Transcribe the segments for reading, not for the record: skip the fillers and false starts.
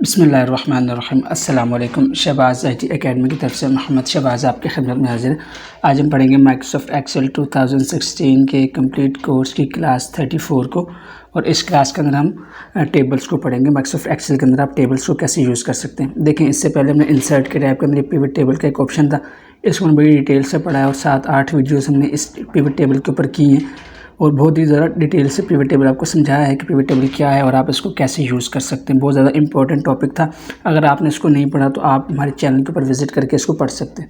बिस्मिल्लाहिर्रहमानिर्रहीम। अस्सलाम वालेकुम। शहबाज़ IT एकेडमी की तरफ से मोहम्मद शहबाज़ आपकी खिदमत में हाजिर है। आज हम पढ़ेंगे माइक्रोसॉफ्ट एक्सेल 2016 के कंप्लीट कोर्स की क्लास 34 को, और इस क्लास के अंदर हम टेबल्स को पढ़ेंगे। माइक्रोसॉफ्ट एक्सेल के अंदर आप टेबल्स को कैसे यूज़ कर सकते हैं। देखें, इससे पहले हमने इंसर्ट के टैब के अंदर पिवट टेबल का एक ऑप्शन था, इसको हमने बड़ी डिटेल से पढ़ा है और 7-8 वीडियोज़ हमने इस पिवट टेबल के ऊपर की हैं और बहुत ही ज़्यादा डिटेल से पिवट टेबल आपको समझाया है कि पिवट टेबल क्या है और आप इसको कैसे यूज़ कर सकते हैं। बहुत ज़्यादा इंपॉर्टेंट टॉपिक था। अगर आपने इसको नहीं पढ़ा तो आप हमारे चैनल के ऊपर विजिट करके इसको पढ़ सकते हैं।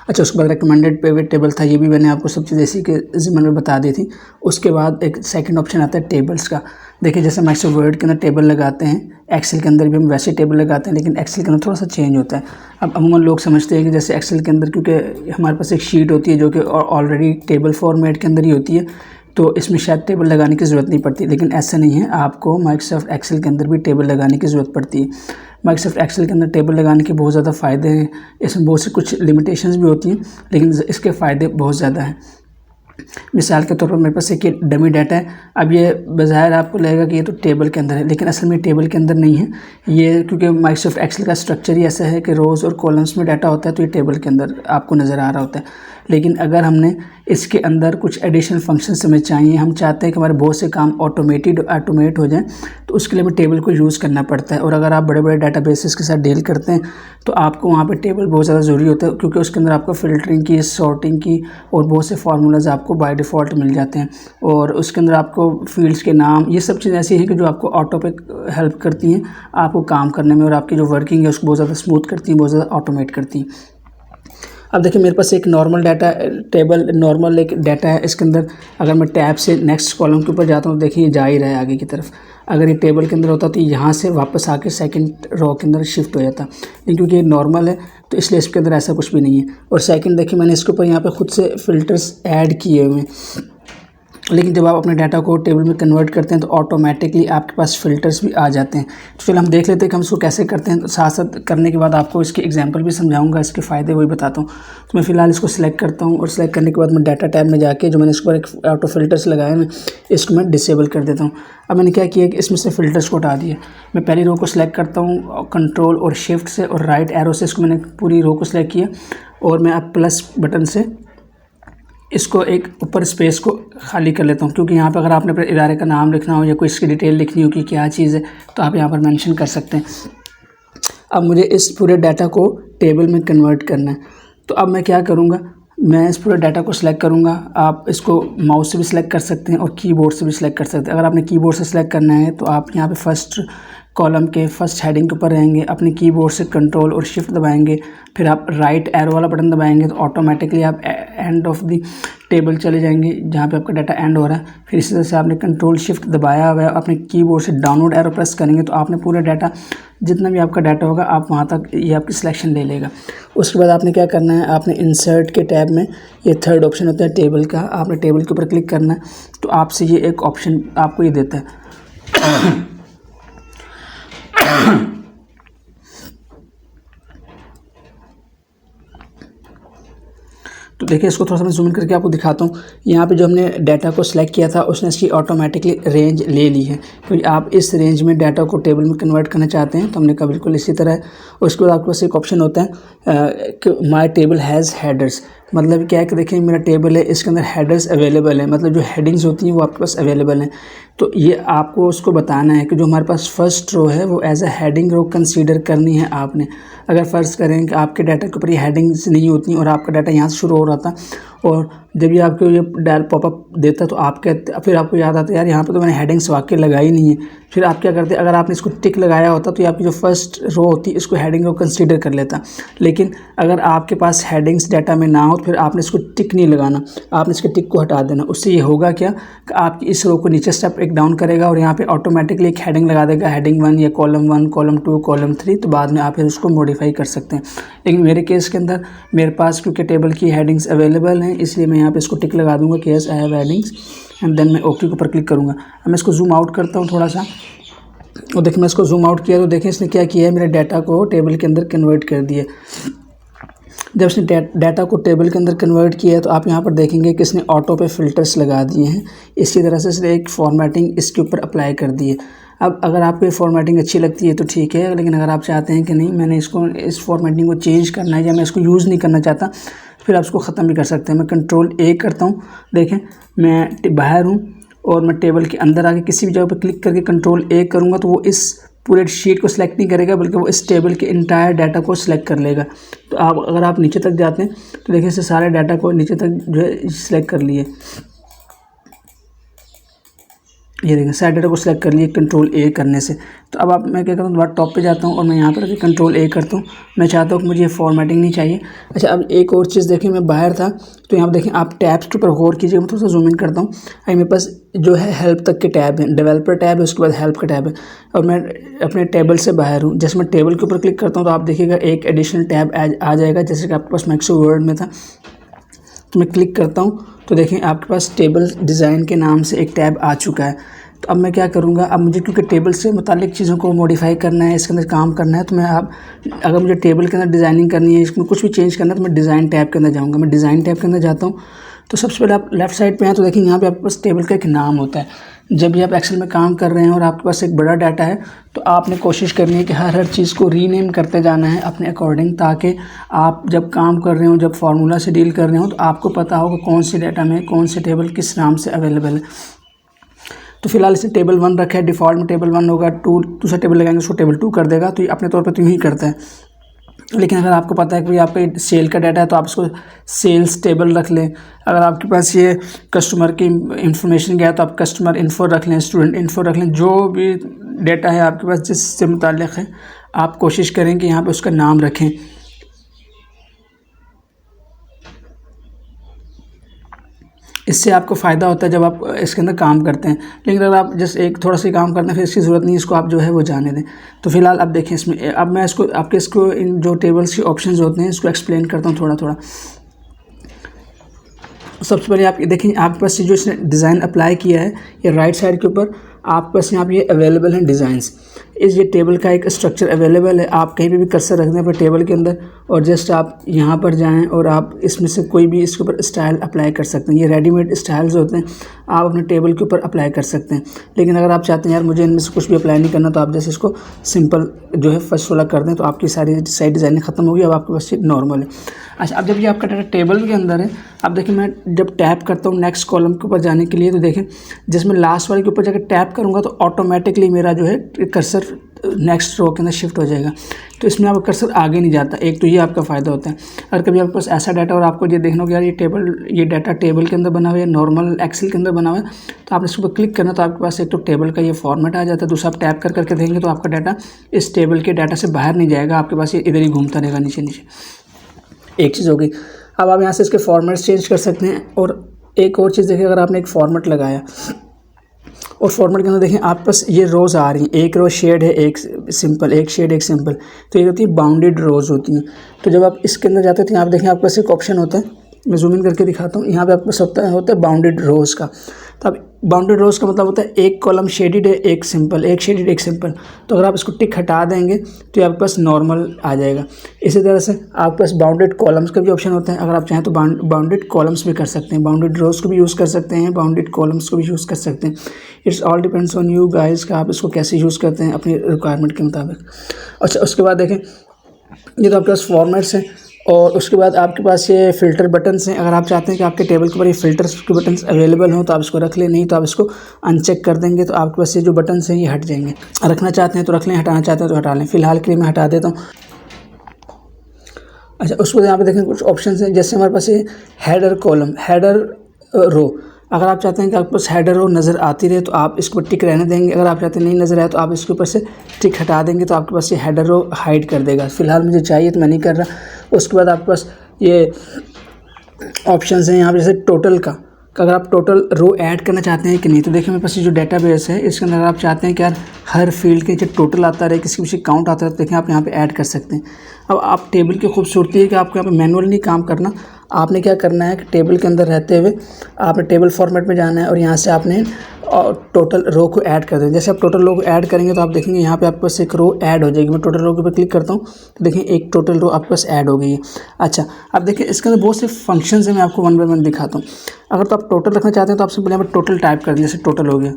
अच्छा, उसके बाद रिकमेंडेड पिवट टेबल था, ये भी मैंने आपको सब चीज़ इसी के ज़िम्मन में बता दी थी। उसके बाद एक सेकंड ऑप्शन आता है टेबल्स का। देखिए, जैसे माइक्रोसॉफ्ट वर्ड के अंदर टेबल लगाते हैं, एक्सेल के अंदर भी हम वैसे टेबल लगाते हैं, लेकिन एक्सेल के अंदर थोड़ा सा चेंज होता है। अब अमूमन लोग समझते हैं कि जैसे एक्सेल के अंदर, क्योंकि हमारे पास एक शीट होती है जो कि ऑलरेडी टेबल फॉर्मेट के अंदर ही होती है, तो इसमें शायद टेबल लगाने की ज़रूरत नहीं पड़ती, लेकिन ऐसा नहीं है। आपको माइक्रोसॉफ्ट एक्सेल के अंदर भी टेबल लगाने की ज़रूरत पड़ती है। माइक्रोसॉफ्ट एक्सेल के अंदर टेबल लगाने के बहुत ज़्यादा फ़ायदे हैं। इसमें बहुत से कुछ लिमिटेशंस भी होती हैं, लेकिन इसके फ़ायदे बहुत ज़्यादा हैं। मिसाल के तौर पर मेरे पास एक डमी डाटा है। अब ये बज़ाहिर आपको लगेगा कि ये तो टेबल के अंदर है, लेकिन असल में टेबल के अंदर नहीं है ये, क्योंकि माइक्रोसॉफ्ट एक्सेल का स्ट्रक्चर ही ऐसा है कि रोज़ और कॉलम्स में डाटा होता है, तो ये टेबल के अंदर आपको नज़र आ रहा होता है। लेकिन अगर हमने इसके अंदर कुछ एडिशनल फंक्शंस हमें चाहिए, हम चाहते हैं कि हमारे बहुत से काम ऑटोमेट हो जाएं, तो उसके लिए हमें टेबल को यूज़ करना पड़ता है। और अगर आप बड़े बड़े डाटाबेसेस के साथ डील करते हैं तो आपको वहाँ पे टेबल बहुत ज़्यादा ज़रूरी होता है, क्योंकि उसके अंदर आपको फ़िल्टरिंग की, सॉर्टिंग की और बहुत से फार्मूलाज आपको बाय डिफ़ॉल्ट मिल जाते हैं। और उसके अंदर आपको फील्ड्स के नाम, ये सब चीज़ें ऐसी हैं कि जो आपको ऑटो पे हेल्प करती हैं आपको काम करने में, और आपकी जो वर्किंग है उसको बहुत ज़्यादा स्मूथ करती हैं, बहुत ज़्यादा ऑटोमेट करती हैं। अब देखिए, मेरे पास एक नॉर्मल डाटा टेबल, नॉर्मल एक डाटा है। इसके अंदर अगर मैं टैब से नेक्स्ट कॉलम के ऊपर जाता हूँ, देखिए ये जा ही रहा है आगे की तरफ। अगर ये टेबल के अंदर होता तो यहाँ से वापस आके सेकंड रो के अंदर शिफ्ट हो जाता, लेकिन क्योंकि ये नॉर्मल है तो इसलिए इसके अंदर ऐसा कुछ भी नहीं है। और सेकंड देखिए, मैंने इसके ऊपर यहाँ पे खुद से फ़िल्टर्स ऐड किए हुए हैं, लेकिन जब आप अपने डाटा को टेबल में कन्वर्ट करते हैं तो ऑटोमेटिकली आपके पास फ़िल्टर्स भी आ जाते हैं। तो चलो हम देख लेते हैं कि हम इसको कैसे करते हैं। तो साथ साथ करने के बाद आपको इसके एग्जांपल भी समझाऊंगा, इसके फ़ायदे वही बताता हूँ। तो मैं फ़िलहाल इसको सिलेक्ट करता हूँ, और सिलेक्ट करने के बाद मैं डाटा टैब में जाके जो मैंने इसके ऊपर एक ऑटो फ़िल्टर्स लगाए हैं, इसको मैं डिसेबल कर देता हूँ। अब मैंने क्या किया कि इसमें से फ़िल्टर्स को हटा दिया। मैं पहली रो को सिलेक्ट करता हूँ कंट्रोल और शिफ्ट से, और राइट एरो से इसको मैंने पूरी रो को सिलेक्ट किया, और मैं अब प्लस बटन से इसको एक ऊपर स्पेस को खाली कर लेता हूँ, क्योंकि यहाँ पर अगर आपने अपने इदारे का नाम लिखना हो या कोई इसकी डिटेल लिखनी हो कि क्या चीज़ है, तो आप यहाँ पर मेंशन कर सकते हैं। अब मुझे इस पूरे डाटा को टेबल में कन्वर्ट करना है, तो अब मैं क्या करूँगा, मैं इस पूरे डाटा को सिलेक्ट करूँगा। आप इसको माउस से भी सिलेक्ट कर सकते हैं और कीबोर्ड से भी सिलेक्ट कर सकते हैं। अगर आपने कीबोर्ड से सिलेक्ट करना है तो आप यहाँ पे फर्स्ट कॉलम के फर्स्ट हेडिंग के ऊपर रहेंगे, अपने कीबोर्ड से कंट्रोल और शिफ्ट दबाएंगे, फिर आप राइट एरो वाला बटन दबाएंगे तो ऑटोमेटिकली आप एंड ऑफ द टेबल चले जाएंगे जहाँ पे आपका डाटा एंड हो रहा है। फिर इसी तरह से आपने कंट्रोल शिफ्ट दबाया हुआ है, अपने कीबोर्ड से डाउनलोड एरो प्रेस करेंगे तो आपने पूरा डाटा, जितना भी आपका डाटा होगा, आप वहाँ तक ये आपकी सिलेक्शन ले लेगा। उसके बाद आपने क्या करना है, आपने इंसर्ट के टैब में ये थर्ड ऑप्शन होता है टेबल का, आपने टेबल के ऊपर क्लिक करना है, तो आपसे ये एक ऑप्शन आपको ये देता है। तो देखिए, इसको थोड़ा सा मैं जूम करके आपको दिखाता हूँ। यहाँ पे जो हमने डाटा को सिलेक्ट किया था उसने इसकी ऑटोमेटिकली रेंज ले ली है, क्योंकि आप इस रेंज में डाटा को टेबल में कन्वर्ट करना चाहते हैं, तो हमने कहा बिल्कुल इसी तरह है। उसके बाद आपके पास एक ऑप्शन होता है कि माई टेबल हैज़ हेडर्स। मतलब क्या है कि देखिए, मेरा टेबल है, इसके अंदर हेडर्स अवेलेबल है, मतलब जो हेडिंग्स होती हैं वो आपके पास अवेलेबल हैं। तो ये आपको उसको बताना है कि जो हमारे पास फर्स्ट रो है वो as a heading row consider करनी है आपने। अगर फ़र्ज़ करें कि आपके डाटा के ऊपर ये हेडिंग्स नहीं होती और आपका डाटा यहाँ से शुरू हो रहा था, और जब ये आपको ये डायल पॉपअप देता तो आप कहते, फिर आपको याद आता है यार यहाँ पे तो मैंने हेडिंग्स वाकई लगाई नहीं है। फिर आप क्या करते, अगर आपने इसको टिक लगाया होता तो ये आपकी जो फर्स्ट रो होती है इसको हेडिंग रो कंसीडर कर लेता। लेकिन अगर आपके पास हेडिंग्स डाटा में ना हो तो फिर आपने इसको टिक नहीं लगाना, आपने इसके टिक को हटा देना। उससे ये होगा क्या कि आपकी इस रो को नीचे स्टेप एक डाउन करेगा और यहाँ पे ऑटोमेटिकली एक हेडिंग लगा देगा, हेडिंग 1 या कॉलम 1, कॉलम 2, कॉलम 3। तो बाद में आप फिर उसको मॉडिफाई कर सकते हैं। लेकिन मेरे केस के अंदर मेरे पास क्योंकि टेबल की हेडिंग्स अवेलेबल हैं, इसलिए मैं यहाँ पे इसको टिक लगा दूंगा कि yes I have headings, and then मैं ओके के ऊपर क्लिक करूँगा। अब मैं इसको जूम आउट करता हूँ थोड़ा सा, और देखिए मैं इसको जूम आउट किया तो देखिए इसने क्या किया है, मेरे डाटा को टेबल के अंदर कन्वर्ट कर दिया। जब इसने डाटा को टेबल के अंदर कन्वर्ट किया है तो आप यहाँ पर देखेंगे कि इसने ऑटो पे फ़िल्टर्स लगा दिए हैं। इसी तरह से इसने एक फॉर्मेटिंग इसके ऊपर अप्लाई कर दी है। अब अगर आपको ये फॉर्मेटिंग अच्छी लगती है तो ठीक है, लेकिन अगर आप चाहते हैं कि नहीं मैंने इसको इस फॉर्मेटिंग को चेंज करना है या मैं इसको यूज़ नहीं करना चाहता, फिर आप इसको ख़त्म भी कर सकते हैं। मैं कंट्रोल ए करता हूँ, देखें मैं बाहर हूँ और मैं टेबल के अंदर आके किसी भी जगह पर क्लिक करके कंट्रोल ए करूँगा तो वो इस पूरे शीट को सिलेक्ट नहीं करेगा, बल्कि वो इस टेबल के इंटायर डाटा को सिलेक्ट कर लेगा। तो आप अगर आप नीचे तक जाते हैं तो देखिए इससे सारे डाटा को नीचे तक जो है सिलेक्ट कर लिए, ये देखिए सारे डाटा को सिलेक्ट कर लिए कंट्रोल ए करने से। तो अब मैं क्या करता हूँ, दोबारा टॉप पे जाता हूँ और मैं यहाँ पर कंट्रोल ए करता हूँ। मैं चाहता हूँ कि मुझे फॉर्मेटिंग नहीं चाहिए। अच्छा, अब एक और चीज़ देखिए, मैं बाहर था तो यहाँ पर देखें आप टैब्स के ऊपर गौर कीजिए। मैं थोड़ा सा जूम इन करता हूँ। अभी मेरे पास जो है हेल्प तक के टैब हैं, डेवलपर टैब है, उसके बाद हेल्प का टैब है और मैं अपने टेबल से बाहर हूँ। जैसे मैं टेबल के ऊपर क्लिक करता हूँ तो आप देखिएगा एक एडिशनल टैब आ जाएगा, जैसे कि आपके पास माइक्रोसॉफ्ट वर्ड में था। तो मैं क्लिक करता हूँ तो देखें आपके पास टेबल डिज़ाइन के नाम से एक टैब आ चुका है। तो अब मैं क्या करूँगा, अब मुझे क्योंकि टेबल से मुतालिक चीज़ों को मॉडिफाई करना है, इसके अंदर काम करना है, तो मैं अब अगर मुझे टेबल के अंदर डिज़ाइनिंग करनी है, इसमें कुछ भी चेंज करना है, तो मैं डिज़ाइन टैब के अंदर जाऊँगा। मैं डिज़ाइन टैब के अंदर जाता हूँ तो सबसे पहले आप लेफ़्ट साइड पे हैं तो देखिए यहाँ पे आपके पास टेबल का एक नाम होता है। जब भी आप एक्सेल में काम कर रहे हैं और आपके पास एक बड़ा डाटा है तो आपने कोशिश करनी है कि हर चीज़ को रीनेम करते जाना है अपने अकॉर्डिंग, ताकि आप जब काम कर रहे हो, जब फार्मूला से डील कर रहे हो, तो आपको पता हो कि कौन सी डाटा में कौन से टेबल किस नाम से अवेलेबल है। तो फिलहाल इसे टेबल 1 रखा है, डिफ़ॉल्ट में टेबल 1 होगा। दूसरा टेबल लगाएंगे उसको टेबल 2 कर देगा। तो ये अपने तौर पर तो यूँ ही करता है। लेकिन अगर आपको पता है कि आपका सेल का डाटा है तो आप इसको सेल्स टेबल रख लें। अगर आपके पास ये कस्टमर की इंफॉर्मेशन गया तो आप कस्टमर इन्फो रख लें, स्टूडेंट इन्फो रख लें। जो भी डाटा है आपके पास जिससे मुताल्लिक़ है, आप कोशिश करें कि यहाँ पे उसका नाम रखें। इससे आपको फ़ायदा होता है जब आप इसके अंदर काम करते हैं। लेकिन अगर आप जस्ट एक थोड़ा सा काम करते हैं फिर इसकी ज़रूरत नहीं, इसको आप जो है वो जाने दें। तो फिलहाल अब देखें इसमें, अब मैं इसको इन जो टेबल्स के ऑप्शंस होते हैं इसको एक्सप्लेन करता हूँ थोड़ा थोड़ा। सबसे पहले आप ये देखें, आपके पास जो इसने डिज़ाइन अप्लाई किया है, ये राइट साइड के ऊपर आपके पास यहाँ पे ये अवेलेबल हैं डिज़ाइंस। ये टेबल का एक स्ट्रक्चर अवेलेबल है। आप कहीं पे भी कर्सर रख दें पर टेबल के अंदर और जस्ट आप यहाँ पर जाएं और आप इसमें से कोई भी इसके ऊपर स्टाइल अप्लाई कर सकते हैं। ये रेडीमेड स्टाइल्स होते हैं, आप अपने टेबल के ऊपर अप्लाई कर सकते हैं। लेकिन अगर आप चाहते हैं यार मुझे इनमें से कुछ भी अप्लाई नहीं करना, तो आप जैसे इसको सिंपल जो है फर्स्ट वाला कर दें तो आपकी सारी डिज़ाइनिंग ख़त्म होगी। अब आपके पास ये नॉर्मल है। अच्छा, अब जब ये आपका डाटा टेबल के अंदर है, अब देखिए मैं जब टैप करता हूँ नेक्स्ट कॉलम के ऊपर जाने के लिए, तो देखें जिसमें लास्ट वाले के ऊपर जाकर टैप करूँगा तो ऑटोमेटिकली मेरा जो है कर्सर नेक्स्ट रो के अंदर शिफ्ट हो जाएगा। तो इसमें आपका कर्सर आगे नहीं जाता। एक तो ये आपका फ़ायदा होता है। अगर कभी आपके पास ऐसा डाटा और आपको ये देखना हो कि यार ये डाटा टेबल के अंदर बना हुआ है, नॉर्मल एक्सेल के अंदर बना हुआ है, तो आप इसके ऊपर क्लिक करना तो आपके पास एक तो टेबल का ये फॉर्मेट आ जाता है। दूसरा आप टैप करके देखेंगे तो आपका डाटा इस टेबल के डाटा से बाहर नहीं जाएगा, आपके पास ये इधर ही घूमता रहेगा नीचे नीचे। एक चीज़ होगी। अब आप यहाँ से इसके फॉर्मेट चेंज कर सकते हैं। और एक और चीज़ देखिए, अगर आपने एक फॉर्मेट लगाया और फॉर्मेट के अंदर देखें आपके पास ये रोज़ आ रही हैं, एक रो शेड है, एक सिंपल, एक शेड, एक सिंपल। तो ये होती है बाउंडेड रोज़ होती हैं। तो जब आप इसके अंदर जाते हैं तो यहाँ पर देखें आपके पास एक ऑप्शन होता है, मैं जूम इन करके दिखाता हूँ। यहाँ पे आपके पास होता है बाउंडेड रोज़ का। तो अब बाउंडेड रोज़ का मतलब होता है एक कॉलम शेडिड है, एक सिंपल, एक शेडिड, एक सिंपल। तो अगर आप इसको टिक हटा देंगे तो आपके पास नॉर्मल आ जाएगा। इसी तरह से आपके पास बाउंडेड कॉलम्स का भी ऑप्शन होता है। अगर आप चाहें तो बाउंडेड कॉलम्स भी कर सकते हैं, बाउंडेड रोज़ को भी यूज़ कर सकते हैं, बाउंडेड कॉलम्स को भी यूज़ कर सकते हैं। It's all depends on you guys कि आप इसको कैसे यूज़ करते हैं अपनी रिक्वायरमेंट के मुताबिक। अच्छा, उसके बाद देखें ये तो आपके पास फॉर्मेट्स हैं और उसके बाद आपके पास ये फ़िल्टर बटन्स हैं। अगर आप चाहते हैं कि आपके टेबल के ऊपर ये फ़िल्टर्स के बटन्स अवेलेबल हों तो आप इसको रख लें, नहीं तो आप इसको अनचेक कर देंगे तो आपके पास ये जो बटन्स हैं ये हट जाएंगे। रखना चाहते हैं तो रख लें, हटाना चाहते हैं तो हटा लें। फ़िलहाल के लिए मैं हटा देता हूँ। अच्छा, उसको यहाँ पे देखें कुछ ऑप्शन हैं, जैसे हमारे पास ये हेडर कॉलम, हेडर रो। अगर आप चाहते हैं कि आपके पास हेडर रो नज़र आती रहे तो आप इसको टिक रहने देंगे। अगर आप चाहते हैं नहीं नज़र आए तो आप इसके ऊपर से टिक हटा देंगे तो आपके पास ये हेडर रो हाइड कर देगा। फ़िलहाल मुझे चाहिए तो मैं नहीं कर रहा। उसके बाद आपके पास ये ऑप्शंस हैं यहाँ पर, जैसे टोटल का, अगर आप टोटल रो ऐड करना चाहते हैं कि नहीं। तो देखिए मेरे पास ये जो डेटाबेस है इसके अंदर आप चाहते हैं कि यार हर फील्ड के नीचे टोटल आता रहे, किसी किसी काउंट आता है, तो देखें आप यहाँ पे ऐड कर सकते हैं। अब आप टेबल की खूबसूरती है कि आपको यहाँ पे मैनुअल नहीं काम करना। आपने क्या करना है कि टेबल के अंदर रहते हुए आपने टेबल फॉर्मेट में जाना है और यहाँ से आपने टोटल रो को ऐड कर दें। जैसे आप टोटल रो को ऐड करेंगे तो आप देखेंगे यहाँ पे आपके पास एक रो ऐड हो जाएगी। मैं टोटल रो के ऊपर क्लिक करता हूँ तो देखिए एक टोटल रो आपके पास ऐड हो गई है। अच्छा, अब देखिए इसके अंदर बहुत से फंक्शंस हैं, मैं आपको वन बाय वन दिखाता हूँ। अगर तो आप टोटल रखना चाहते हैं तो आप सिंपल यहाँ पर टोटल टाइप कर दें, जैसे टोटल हो गया,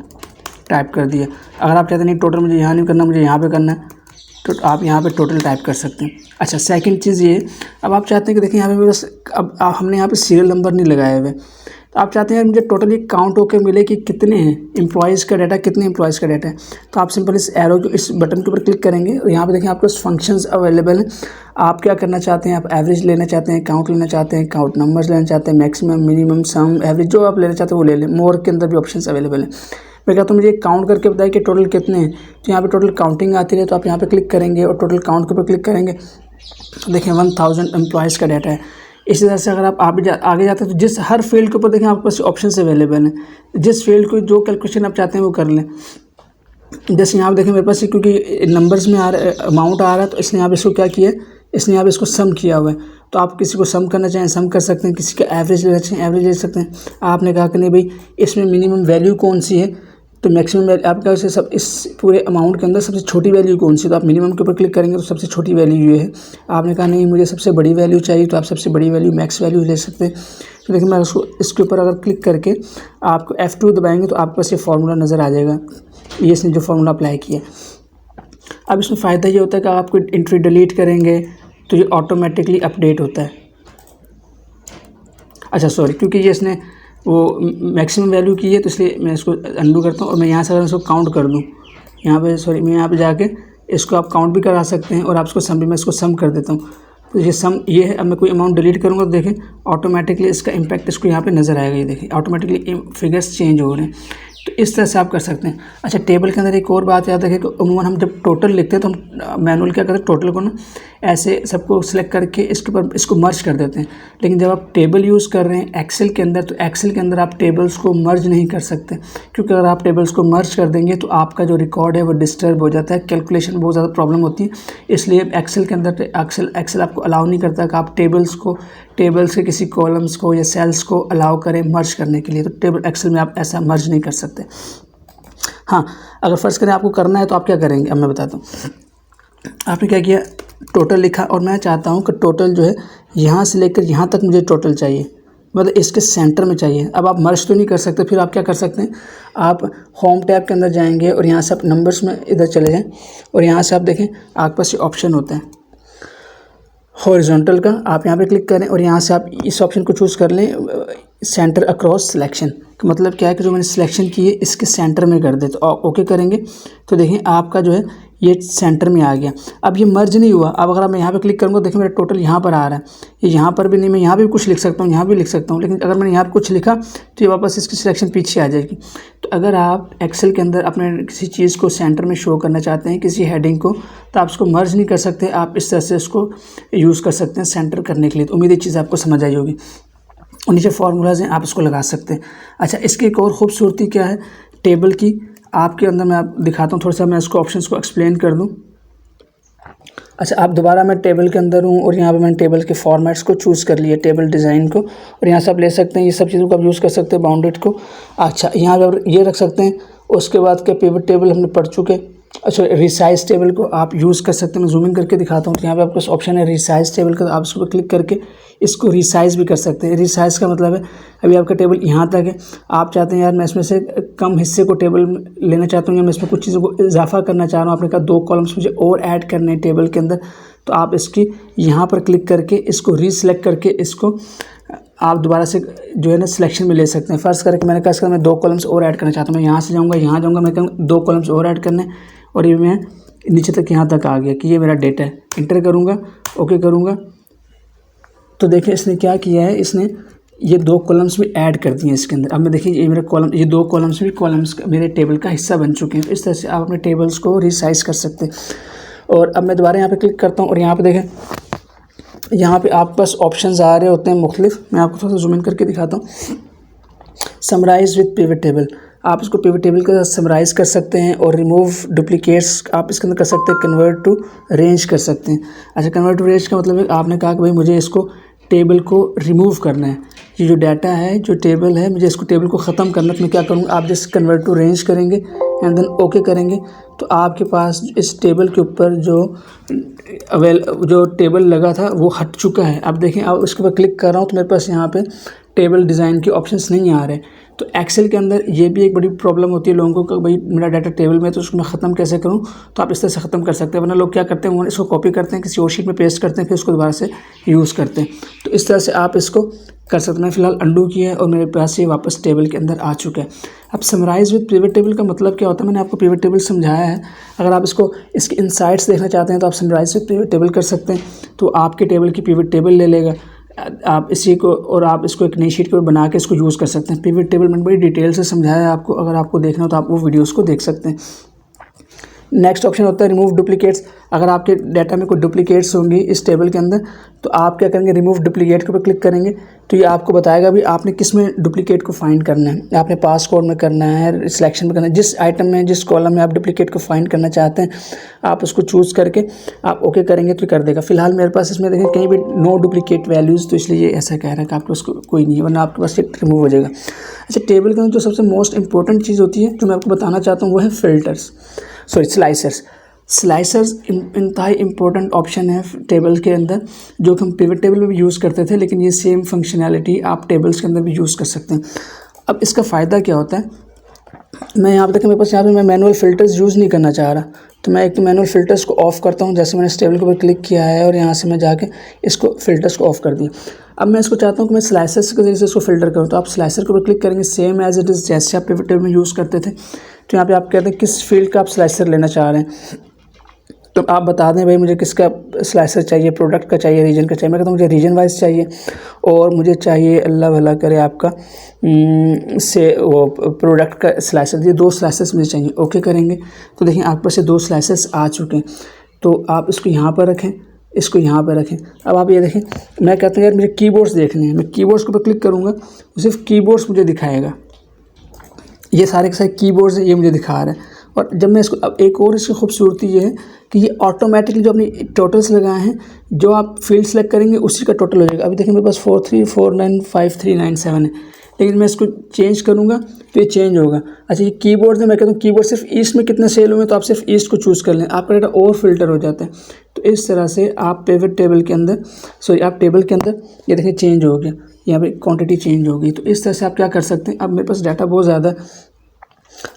टाइप कर दिया। अगर आप चाहते नहीं टोटल मुझे यहाँ नहीं करना, मुझे यहाँ पे करना है, तो आप यहाँ पे टोटल टाइप कर सकते हैं। अच्छा, सेकंड चीज़ ये, अब आप चाहते हैं कि देखिए यहाँ पे बस अब हमने यहाँ पे सीरियल नंबर नहीं लगाए हुए, तो आप चाहते हैं मुझे टोटली काउंट होकर मिले कि कितने हैं एम्प्लॉयज़ का डाटा, कितने एम्प्लॉयज़ का डाटा है। तो आप सिंपल इस एरो को, इस बटन के ऊपर क्लिक करेंगे और यहाँ पे देखिए आपके पास फंक्शंस अवेलेबल हैं। आप क्या करना चाहते हैं, आप एवरेज लेना चाहते हैं, काउंट लेना चाहते हैं, काउंट नंबर्स लेना चाहते हैं, मैक्सिमम, मिनिमम, सम, एवरेज, जो आप लेना चाहते हैं वो ले लें। मोर के अंदर भी ऑप्शंस अवेलेबल हैं। मैं कहता हूँ मुझे काउंट करके बताइए कि टोटल कितने हैं, तो यहाँ पे टोटल काउंटिंग आती है, तो आप यहाँ पे क्लिक करेंगे और टोटल काउंट के ऊपर क्लिक करेंगे, तो देखिए 1000 एम्प्लॉयज़ का डाटा है। इसी तरह से अगर आप आगे जाते हैं तो जिस हर फील्ड के ऊपर देखें आपके पास ऑप्शंस अवेलेबल हैं, जिस फील्ड को जो कैलकुलेशन आप चाहते हैं वो कर लें। जैसे यहाँ पे देखें मेरे पास क्योंकि नंबर्स में आ रहा है, अमाउंट आ रहा है, तो इसने यहाँ पे इसको क्या किया, इसने यहाँ पे इसको सम किया हुआ है। तो आप किसी को सम करना चाहें सम कर सकते हैं, किसी का एवरेज लेना चाहें एवरेज ले सकते हैं। आपने कहा कि नहीं भाई इसमें मिनिमम वैल्यू कौन सी है, तो मैक्सिमम वैल्यू आपका से सब इस पूरे अमाउंट के अंदर सबसे छोटी वैल्यू कौन सी, तो आप मिनिमम के ऊपर क्लिक करेंगे तो सबसे छोटी वैल्यू ये है। आपने कहा नहीं मुझे सबसे बड़ी वैल्यू चाहिए, तो आप सबसे बड़ी वैल्यू मैक्स वैल्यू ले सकते हैं। तो देखिए मैं उसको इसके ऊपर अगर क्लिक करके आपको F2 दबाएंगे तो आपके पास ये फार्मूला नज़र आ जाएगा, ये इसने जो फार्मूला अप्लाई किया। अब इसमें फ़ायदा ये होता है कि आपको एंट्री डिलीट करेंगे तो ये ऑटोमेटिकली अपडेट होता है। अच्छा सॉरी, क्योंकि ये इसने वो मैक्सिमम वैल्यू की है तो इसलिए मैं इसको अंडू करता हूँ और मैं यहाँ से अगर इसको काउंट कर दूँ, यहाँ पे सॉरी मैं यहाँ पे जाके इसको आप काउंट भी करा सकते हैं और आप इसको सम भी, मैं इसको सम कर देता हूँ। तो ये सम ये है। अब मैं कोई अमाउंट डिलीट करूँगा तो देखें ऑटोमेटिकली इसका इम्पैक्ट इसको यहाँ पे नज़र आएगा। ये देखें ऑटोमेटिकली फिगर्स चेंज हो रहे हैं। तो इस तरह से आप कर सकते हैं। अच्छा, टेबल के अंदर एक और बात याद रखें कि उम्मीद हम जब टोटल लिखते हैं तो हम मैनुअल क्या करते हैं, टोटल को ना ऐसे सबको सिलेक्ट करके इसके ऊपर इसको मर्ज कर देते हैं। लेकिन जब आप टेबल यूज़ कर रहे हैं एक्सेल के अंदर, तो एक्सेल के अंदर आप टेबल्स को मर्ज नहीं कर सकते, क्योंकि अगर आप टेबल्स को मर्ज कर देंगे तो आपका जो रिकॉर्ड है वो डिस्टर्ब हो जाता है, कैलकुलेशन बहुत ज़्यादा प्रॉब्लम होती है। इसलिए एक्सेल के अंदर एक्सेल आपको अलाउ नहीं करता कि आप टेबल्स के किसी कॉलम्स को या सेल्स को अलाउ करें मर्ज करने के लिए। तो टेबल एक्सेल में आप ऐसा मर्ज नहीं कर सकते। हाँ, अगर फ़र्ज़ करें आपको करना है तो आप क्या करेंगे, अब मैं बताता हूँ। आपने क्या किया, टोटल लिखा और मैं चाहता हूँ कि टोटल जो है यहाँ से लेकर यहाँ तक मुझे टोटल चाहिए, मतलब इसके सेंटर में चाहिए। अब आप मर्ज तो नहीं कर सकते, फिर आप क्या कर सकते हैं, आप होम टैब के अंदर जाएंगे और यहाँ से आप नंबर्स में इधर चले जाएं और यहाँ से आप देखें आपके पास ये ऑप्शन होता है हॉरिजॉन्टल का। आप यहाँ पे क्लिक करें और यहाँ से आप इस ऑप्शन को चूज़ कर लें, सेंटर अक्रॉस सिलेक्शन। मतलब क्या है कि जो मैंने सिलेक्शन की है इसके सेंटर में कर दे, तो ओके करेंगे तो देखिए आपका जो है ये सेंटर में आ गया। अब ये मर्ज नहीं हुआ। अब अगर मैं यहाँ पे क्लिक करूँगा देखिए मेरा टोटल यहाँ पर आ रहा है, ये यहाँ पर भी नहीं, मैं यहाँ भी कुछ लिख सकता हूँ, यहाँ भी लिख सकता हूँ, लेकिन अगर मैंने यहाँ पर कुछ लिखा तो ये वापस इसकी सिलेक्शन पीछे आ जाएगी। तो अगर आप एक्सेल के अंदर अपने किसी चीज़ को सेंटर में शो करना चाहते हैं, किसी हेडिंग को, तो आप इसको मर्ज नहीं कर सकते, आप इस तरह से इसको यूज़ कर सकते हैं सेंटर करने के लिए। तो उम्मीद ये चीज़ आपको समझ आई होगी। और नीचे फार्मूलाज हैं, आप इसको लगा सकते हैं। अच्छा, इसकी एक और खूबसूरती क्या है टेबल की, आपके अंदर मैं आप दिखाता हूँ, थोड़ा सा मैं इसको ऑप्शंस को एक्सप्लेन कर दूँ। अच्छा, आप दोबारा मैं टेबल के अंदर हूँ और यहाँ पे मैंने टेबल के फॉर्मेट्स को चूज़ कर लिया, टेबल डिज़ाइन को, और यहाँ से आप ले सकते हैं, ये सब चीज़ों को आप यूज़ कर सकते हैं, बाउंडेड को। अच्छा, यहाँ पर ये रख सकते हैं। उसके बाद के पिवट टेबल हमने पढ़ चुके। अच्छा, रिसाइज टेबल को आप यूज़ कर सकते हैं। मैं जूमिंग करके दिखाता हूँ, तो यहाँ पे आपके पास ऑप्शन है रिसाइज टेबल का, आप इसको क्लिक करके इसको रिसाइज़ भी कर सकते हैं। रिसाइज़ का मतलब है अभी आपका टेबल यहाँ तक है, आप चाहते हैं यार मैं इसमें से कम हिस्से को टेबल लेना चाहता हूँ या मैं इसमें कुछ चीज़ों को इजाफा करना चाह रहा हूँ, आपने कहा 2 कॉलम्स मुझे और ऐड करने हैं टेबल के अंदर, तो आप इसकी यहाँ पर क्लिक करके इसको रीसेलेक्ट करके इसको आप दोबारा से जो है ना सिलेक्शन में ले सकते हैं। फ़र्ज़ करके मैंने कहा मैं 2 कॉलम्स और ऐड करना चाहता हूँ, मैं यहाँ से जाऊँगा, यहाँ जाऊँगा, मैं कहूँगा 2 कॉलम्स और ऐड करने, और ये मैं नीचे तक यहाँ तक आ गया कि ये मेरा डेटा है। इंटर करूँगा, ओके करूँगा, तो देखिए इसने क्या किया है, इसने ये 2 कॉलम्स भी ऐड कर दिए इसके अंदर। अब मैं देखिए ये मेरा कॉलम, ये 2 कॉलम्स भी कॉलम्स मेरे टेबल का हिस्सा बन चुके हैं। तो इस तरह से आप अपने टेबल्स को रिसाइज़ कर सकते हैं। और अब मैं दोबारा यहाँ पे क्लिक करता हूँ और यहाँ पे देखें, यहाँ पे आपके पास ऑप्शंस आ रहे होते हैं मुख्तलिफ। मैं आपको थोड़ा सा जूम इन करके दिखाता हूँ। समराइज विद पिवट टेबल, आप इसको पिवट टेबल के साथ समराइज़ कर सकते हैं, और रिमूव डुप्लीकेट्स आप इसके अंदर कर सकते हैं, कन्वर्ट टू रेंज कर सकते हैं। अच्छा, कन्वर्ट टू रेंज का मतलब है आपने कहा कि भाई मुझे इसको टेबल को रिमूव करना है, ये जो डाटा है, जो टेबल है, मुझे इसको टेबल को ख़त्म करना है। तो मैं क्या करूँगा, आप जैसे कन्वर्ट टू रेंज करेंगे एंड देन ओके करेंगे, तो आपके पास इस टेबल के ऊपर जो टेबल लगा था वो हट चुका है। अब देखें, अब उसके ऊपर क्लिक कर रहा हूँ तो मेरे पास यहाँ पे टेबल डिज़ाइन के ऑप्शंस नहीं आ रहे। तो एक्सेल के अंदर ये भी एक बड़ी प्रॉब्लम होती है लोगों को, भाई मेरा डाटा टेबल में है तो उसको मैं ख़त्म कैसे करूं। तो आप इस तरह से ख़त्म कर सकते हैं, वरना लोग क्या करते हैं, वो इसको कॉपी करते हैं, किसी और शीट में पेस्ट करते हैं, फिर उसको दोबारा से यूज़ करते हैं। तो इस तरह से आप इसको कर सकते हैं। मैं फ़िलहाल अंडू किया है और मेरे पास ये वापस टेबल के अंदर आ चुका है। अब समराइज़ विद पिवट टेबल का मतलब क्या होता है, मैंने आपको पिवट टेबल समझाया है। अगर आप इसके इनसाइट्स देखना चाहते हैं तो आप समराइज़ विद पिवट टेबल कर सकते हैं। तो आपके टेबल की पिवट टेबल ले लेगा, आप इसी को और आप इसको एक नई शीट पर बना के इसको यूज़ कर सकते हैं। पिवट टेबल मैंने बड़ी डिटेल से समझाया है आपको, अगर आपको देखना हो तो आप वो वीडियोस को देख सकते हैं। नेक्स्ट ऑप्शन होता है रिमूव डुप्लीकेट्स। अगर आपके डाटा में कोई डुप्लीकेट्स होंगी इस टेबल के अंदर तो आप क्या करेंगे, रिमूव डुप्लीकेट के ऊपर क्लिक करेंगे तो ये आपको बताएगा भी आपने किस में डुप्लीकेट को फाइंड करना है। आपने पासकोड में करना है, सिलेक्शन में करना है, जिस आइटम में जिस कॉलम में आप डुप्लीकेट को फाइंड करना चाहते हैं आप उसको चूज़ करके आप ओके करेंगे तो कर देगा। फिलहाल मेरे पास इसमें देखें कहीं भी नो डुप्लीकेट वैल्यूज़, तो इसलिए ये ऐसा कह रहा है कि आपके उसको कोई नहीं है, वरना आपके पास रिमूव हो जाएगा। अच्छा, टेबल के अंदर जो सबसे मोस्ट इंपॉर्टेंट चीज़ होती है जो मैं आपको बताना चाहता हूँ वो है फिल्टर्स, स्लाइसर्स। स्लाइसर्स इंतहाई इम्पोर्टेंट ऑप्शन है टेबल के अंदर, जो कि हम पिवट टेबल में भी यूज़ करते थे, लेकिन ये सेम फंक्शनैलिटी आप टेबल्स के अंदर भी यूज़ कर सकते हैं। अब इसका फ़ायदा क्या होता है, मैं यहाँ पे देखिए मेरे पास यहाँ पे मैं मैनुअल फ़िल्टर्स यूज़ नहीं करना चाह रहा, तो मैं एक तो मैनुअल फ़िल्टर्स को ऑफ़ करता हूँ। जैसे मैंने इस टेबल के ऊपर क्लिक किया है और यहाँ से मैं जाके इसको फ़िल्टर्स को ऑफ़ कर दिया। अब मैं इसको चाहता हूँ कि मैं स्लाइसर्स के जरिए से इसको फ़िल्टर करूँ, तो आप स्लाइसर के ऊपर क्लिक करेंगे सेम एज़ इट इज़ जैसे आप पिवट टेबल में यूज़ करते थे। तो यहाँ पर आप कहते हैं किस फील्ड का आप स्लाइसर लेना चाह रहे हैं, तो आप बता दें भाई मुझे किसका स्लाइसर चाहिए, प्रोडक्ट का चाहिए, रीजन का चाहिए। मैं कहता हूँ मुझे रीजन वाइज चाहिए और मुझे चाहिए अल्लाह भला करे आपका से वो प्रोडक्ट का स्लाइसर। ये 2 स्लाइसर्स मुझे चाहिए, ओके करेंगे तो देखिए आपके पास ये 2 स्लाइसर्स आ चुके हैं। तो आप इसको यहाँ पर रखें, इसको यहाँ पर रखें। अब आप ये देखें, मैं कहता हूँ यार मुझे कीबोर्ड्स देखने हैं, मैं कीबोर्ड्स के ऊपर क्लिक करूँगा तो सिर्फ कीबोर्ड्स मुझे दिखाएगा, ये सारे के सारे कीबोर्ड्स ये मुझे दिखा रहा है। और जब मैं इसको, अब एक और इसकी खूबसूरती ये है कि ये ऑटोमेटिकली जो अपनी टोटल्स लगाए हैं जो आप फील्ड सेलेक्ट करेंगे उसी का टोटल हो जाएगा। अभी देखिए मेरे पास 43495397 है, लेकिन मैं इसको चेंज करूँगा तो ये चेंज होगा। अच्छा, ये कीबोर्ड में मैं कहता हूँ कीबोर्ड सिर्फ ईस्ट में कितने सेल हुए तो आप सिर्फ ईस्ट को चूज़ कर लें, आपका डाटा और फिल्टर हो जाता है। तो इस तरह से आप पिवट टेबल के अंदर आप टेबल के अंदर ये देखिए चेंज हो गया, यहाँ पे क्वांटिटी चेंज हो गई। तो इस तरह से आप क्या कर सकते हैं, अब मेरे पास डाटा बहुत ज़्यादा,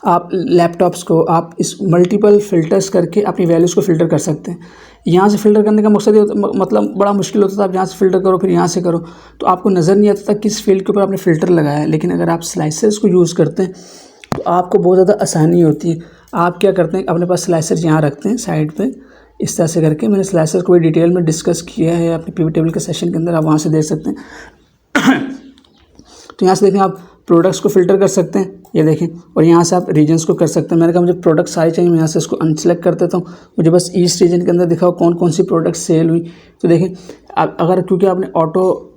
आप लैपटॉप्स को आप इस मल्टीपल फ़िल्टर्स करके अपनी वैल्यूज़ को फ़िल्टर कर सकते हैं। यहाँ से फ़िल्टर करने का मकसद ये मतलब बड़ा मुश्किल होता था, आप यहाँ से फ़िल्टर करो फिर यहाँ से करो तो आपको नज़र नहीं आता था किस फील्ड के ऊपर आपने फ़िल्टर लगाया है। लेकिन अगर आप स्लाइसर्स को यूज़ करते हैं तो आपको बहुत ज़्यादा आसानी होती है। आप क्या करते हैं, अपने पास स्लाइसर यहाँ रखते हैं साइड पर, इस तरह से करके मैंने स्लाइसर को डिटेल में डिस्कस किया है अपने पिवट टेबल के सेशन के अंदर, आप वहाँ से देख सकते हैं। तो यहाँ से देखें आप प्रोडक्ट्स को फ़िल्टर कर सकते हैं, ये देखें, और यहाँ से आप रीजन्स को कर सकते हैं। मैंने कहा मुझे प्रोडक्ट सारे चाहिए, मैं यहाँ से इसको अनसेलेक्ट कर देता हूँ, मुझे बस ईस्ट रीजन के अंदर दिखाओ कौन कौन सी प्रोडक्ट सेल हुई। तो देखें अगर क्योंकि आपने ऑटो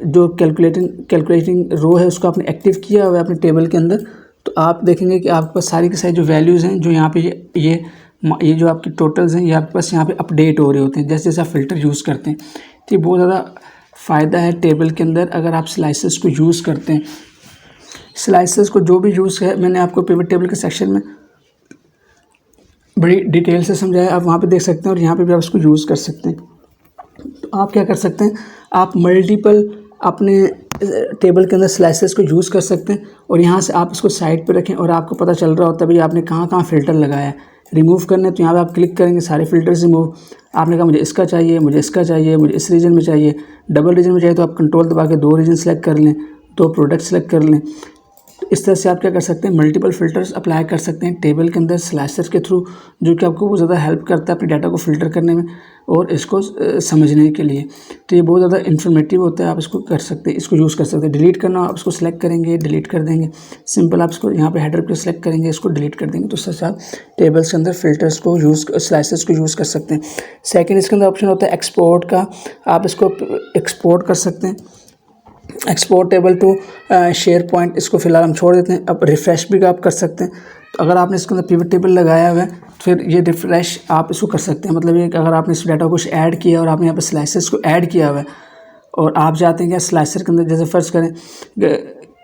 जो कैलकुलेटिंग रो है उसको आपने एक्टिव किया हुआ है अपने टेबल के अंदर, तो आप देखेंगे कि आपके पास सारी की सारी जो वैल्यूज़ हैं जो यहाँ पे ये जो आपकी टोटल्स हैं ये आपके पास यहाँ पे अपडेट हो रहे होते हैं जैसे जैसे आप फ़िल्टर यूज़ करते हैं। तो ये बहुत ज़्यादा फ़ायदा है टेबल के अंदर अगर आप स्लाइसर्स को यूज़ करते हैं। स्लाइसर्स को जो भी यूज़ है मैंने आपको पिवट टेबल के सेक्शन में बड़ी डिटेल से समझाया, आप वहाँ पे देख सकते हैं और यहाँ पे भी आप इसको यूज़ कर सकते हैं। तो आप क्या कर सकते हैं, आप मल्टीपल अपने टेबल के अंदर स्लाइसर्स को यूज़ कर सकते हैं और यहाँ से आप इसको साइड पे रखें और आपको पता चल रहा होता है भाई आपने कहाँ कहाँ फ़िल्टर लगाया है। रिमूव करना है तो यहाँ पे आप क्लिक करेंगे, सारे फ़िल्टर्स रिमूव। आपने कहा मुझे इसका चाहिए, मुझे इसका चाहिए, मुझे इस रीजन में चाहिए, डबल रीजन में चाहिए तो आप कंट्रोल दबा के 2 रीजन सेलेक्ट कर लें, 2 प्रोडक्ट सेलेक्ट कर लें। तो इस तरह से आप क्या कर सकते हैं, मल्टीपल फ़िल्टर्स अप्लाई कर सकते हैं टेबल के अंदर स्लाइसर्स के थ्रू, जो कि आपको बहुत ज़्यादा हेल्प करता है अपने डाटा को फ़िल्टर करने में और इसको समझने के लिए। तो ये बहुत ज़्यादा इन्फॉर्मेटिव होता है, आप इसको कर सकते हैं, इसको यूज़ कर सकते हैं। डिलीट करना आप इसको सेलेक्ट करेंगे, डिलीट कर देंगे, सिंपल आप इसको यहाँ पे हेडर पे सेलेक्ट करेंगे, इसको डिलीट कर देंगे। तो इस तरह से आप टेबल्स के अंदर फ़िल्टर्स को स्लाइसर्स को यूज़ कर सकते हैं। सेकेंड इसके अंदर ऑप्शन होता है एक्सपोर्ट का, आप इसको एक्सपोर्ट कर सकते हैं, export table to SharePoint, इसको फ़िलहाल हम छोड़ देते हैं। अब रिफ़्रेश भी आप कर सकते हैं। तो अगर आपने इसके अंदर पिवट टेबल लगाया हुआ है फिर ये रिफ़्रेश आप इसको कर सकते हैं। मतलब ये कि अगर आपने इस डाटा को कुछ ऐड किया और आपने यहाँ पर स्लाइसर्स को ऐड किया हुआ है और आप चाहते हैं कि स्लाइसर के अंदर जैसे फ़र्ज़ करें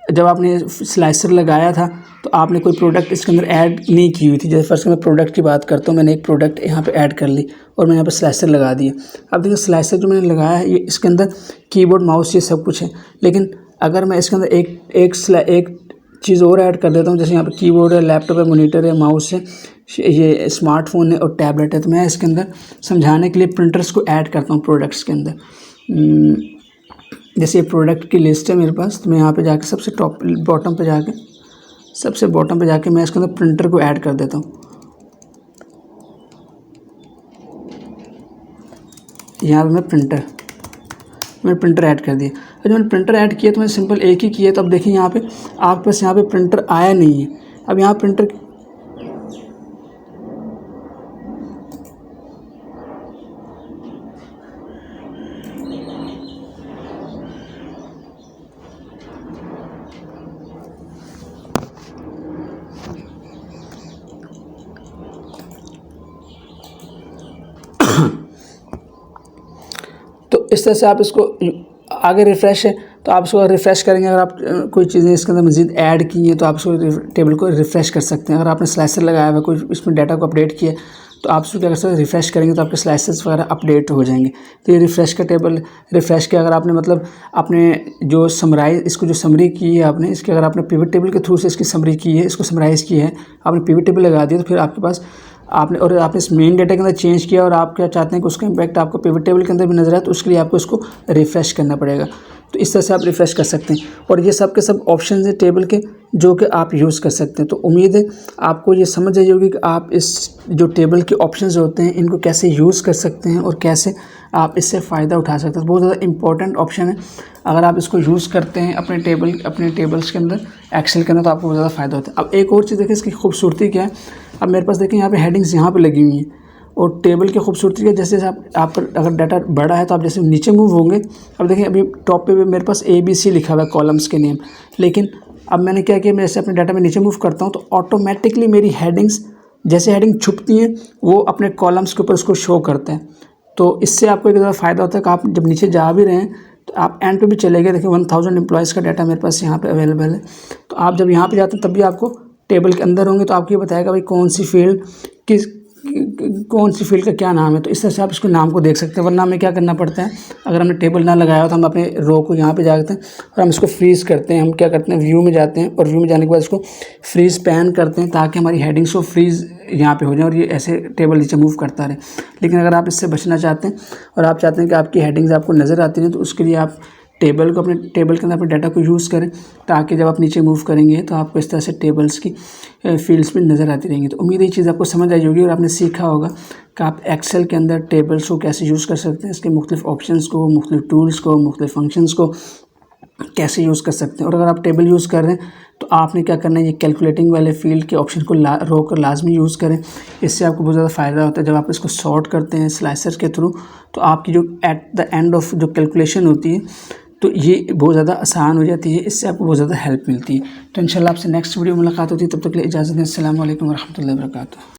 जब आपने स्लाइसर लगाया था तो आपने कोई प्रोडक्ट इसके अंदर ऐड नहीं की हुई थी, जैसे फर्स्ट मैं प्रोडक्ट की बात करता हूँ, मैंने एक प्रोडक्ट यहाँ पे ऐड कर ली और मैंने यहाँ पे स्लाइसर लगा दिया। अब देखिए स्लाइसर जो मैंने लगाया है ये इसके अंदर कीबोर्ड माउस ये सब कुछ है, लेकिन अगर मैं इसके अंदर एक चीज़ और ऐड कर देता हूँ, जैसे यहाँ पे कीबोर्ड है, लैपटॉप है, मॉनिटर है, माउस है, ये स्मार्टफोन है और टैबलेट है, तो मैं इसके अंदर समझाने के लिए प्रिंटर्स को ऐड करता हूँ प्रोडक्ट्स के अंदर। जैसे ये प्रोडक्ट की लिस्ट है मेरे पास, तो मैं यहाँ पे जाके सबसे बॉटम पे जाके मैं इसके अंदर प्रिंटर को ऐड कर देता हूँ। यहाँ पे मैं प्रिंटर ऐड कर दिया। और जब मैंने प्रिंटर ऐड किया तो मैंने सिंपल एक ही किया, तो अब देखिए यहाँ पे आपके पास यहाँ पे प्रिंटर आया नहीं है। अब यहाँ प्रिंटर तो इस तरह से आप इसको आगे रिफ़्रेश है तो आप इसको रिफ़्रेश करेंगे। अगर आप कोई चीज़ें इसके अंदर मज़ीद ऐड की हैं तो आप इसको टेबल को रिफ़्रेश कर सकते हैं। अगर आपने स्लाइसर लगाया हुआ कोई इसमें डाटा को अपडेट किया तो आप इसको क्या कर सकते हैं, रिफ़्रेश करेंगे तो आपके स्लाइसेस वगैरह अपडेट हो जाएंगे। तो ये रिफ़्रेश का टेबल रिफ़्रेश किया। अगर आपने मतलब आपने जो इसको जो समरी की है आपने, इसके अगर आपने पिवट टेबल के थ्रू से इसकी समरी की है, इसको समराइज़ की है, आपने पिवट टेबल लगा दिया, तो फिर आपके पास आपने इस मेन डेटा के अंदर चेंज किया और आप क्या चाहते हैं कि उसका इम्पैक्ट आपको पिवट टेबल के अंदर भी नजर आए, तो उसके लिए आपको इसको रिफ़्रेश करना पड़ेगा। तो इस तरह से आप रिफ़्रेश कर सकते हैं। और ये सब के सब ऑप्शन हैं टेबल के जो कि आप यूज़ कर सकते हैं। तो उम्मीद है आपको ये समझ आई होगी कि आप इस जो टेबल के ऑप्शंस होते हैं इनको कैसे यूज़ कर सकते हैं और कैसे आप इससे फ़ायदा उठा सकते हैं। बहुत ज़्यादा इंपॉर्टेंट ऑप्शन है। अगर आप इसको यूज़ करते हैं अपने टेबल्स के अंदर, एक्सेल के अंदर, तो आपको बहुत ज़्यादा फ़ायदा होता है। अब एक और चीज़ देखिए इसकी खूबसूरती क्या है। अब मेरे पास देखिए यहाँ पे हेडिंग्स यहाँ पे लगी हुई हैं और टेबल की खूबसूरती है, जैसे आप अगर डाटा बड़ा है तो आप जैसे नीचे मूव होंगे। अब देखिए अभी टॉप पे भी मेरे पास ABC लिखा हुआ है कॉलम्स के नेम, लेकिन अब मैंने क्या किया, मैं जैसे अपने डाटा में नीचे मूव करता हूँ तो ऑटोमेटिकली मेरी हेडिंग्स, जैसे हेडिंग छुपती हैं वो अपने कॉलम्स के ऊपर उसको शो करते हैं। तो इससे आपको एक ज़्यादा फ़ायदा होता है कि आप जब नीचे जा भी रहे हैं तो आप एंड पे भी चले गए। देखिए 1000 एम्प्लॉयज़ का डाटा मेरे पास यहाँ पे अवेलेबल है। तो आप जब यहाँ पे जाते हैं तब भी आपको टेबल के अंदर होंगे तो आपको ये बताएगा भाई कौन सी फील्ड का क्या नाम है। तो इस तरह से आप इसको नाम को देख सकते हैं। वरना हमें क्या करना पड़ता है, अगर हमने टेबल ना लगाया हो तो हम अपने रो को यहाँ पे जाते हैं और हम इसको फ्रीज़ करते हैं। हम क्या करते हैं, व्यू में जाते हैं और व्यू में जाने के बाद इसको फ्रीज़ पैन करते हैं ताकि हमारी हेडिंग्स को फ्रीज़ यहाँ पे हो जाए और ये ऐसे टेबल नीचे मूव करता रहे। लेकिन अगर आप इससे बचना चाहते हैं और आप चाहते हैं कि आपकी हेडिंग्स आपको नज़र आती हैं तो उसके लिए आप अपने टेबल के अंदर अपने डाटा को यूज़ करें ताकि जब आप नीचे मूव करेंगे तो आपको इस तरह से टेबल्स की फील्ड्स भी नज़र आती रहेंगी। तो उम्मीद है ये चीज़ आपको समझ आई होगी और आपने सीखा होगा कि आप एक्सेल के अंदर टेबल्स को कैसे यूज़ कर सकते हैं, इसके मुख्तलिफ ऑप्शंस को, मुख्तलिफ टूल्स को, मुख्तलिफ फंक्शंस को कैसे यूज़ कर सकते हैं। और अगर आप टेबल यूज़ कर रहे हैं तो आपने क्या करना है, ये कैलकुलेटिंग वाले फील्ड के ऑप्शन को रोक कर लाजमी यूज़ करें। इससे आपको बहुत ज़्यादा फ़ायदा होता है। जब आप इसको सॉर्ट करते हैं स्लाइसर के थ्रू तो आपकी जो एट द एंड ऑफ जो कैलकुलेशन होती है तो ये बहुत ज़्यादा आसान हो जाती है। इससे आपको बहुत ज़्यादा हेल्प मिलती है। तो इंशाल्लाह आपसे नेक्स्ट वीडियो मुलाकात होती है। तब तक के लिए इजाज़त दें। अस्सलाम वालेकुम वरहमतुल्लाहि वबरकातुहू।